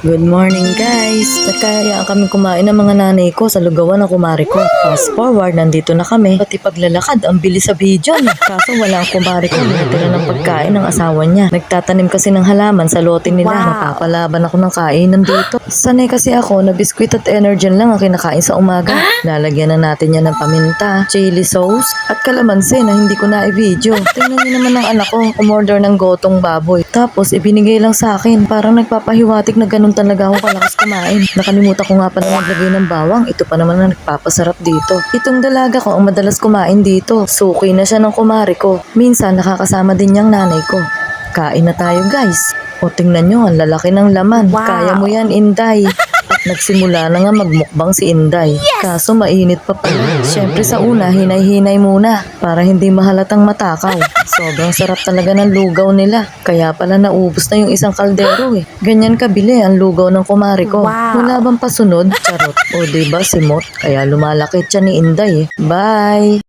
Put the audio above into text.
Good morning guys! Nagkayaan kami kumain ng mga nanay ko sa lugawan ng kumari ko. Fast forward, nandito na kami. Pati paglalakad, ang bilis sa video. Kaso wala ang kumari ko. Binitira ng pagkain ng asawa niya. Nagtatanim kasi ng halaman sa lote nila. Napapalaban ako ng kainan dito. Sanay kasi ako na biskwit at Energen lang ang kinakain sa umaga. Lalagyan na natin yan ng paminta, chili sauce, at kalamansi na hindi ko na i-video. Tingnan niyo naman ng anak ko, umorder ng gotong baboy. Tapos ibinigay lang sa akin. Parang nagpapahiwatik na ganun talaga ako kalakas kumain. Nakalimutan ko nga pa na maglagay ng bawang. Ito pa naman na nagpapasarap dito. Itong dalaga ko ang madalas kumain dito. Suki na siya ng kumari ko. Minsan nakakasama din niyang nanay ko. Kain na tayo guys. O tingnan nyo, ang lalaki ng laman. Kaya mo yan, Inday. At nagsimula na nga magmukbang si Inday. Kaso mainit pa pala. Siyempre sa una, hinay-hinay muna para hindi mahalatang matakaw. Sobrang sarap talaga ng lugaw nila. Kaya pala naubos na yung isang kaldero eh. Ganyan kabili ang lugaw ng kumari ko. Wala bang pasunod? Charot. O diba si Mot? Kaya lumalaki siya ni Inday eh. Bye!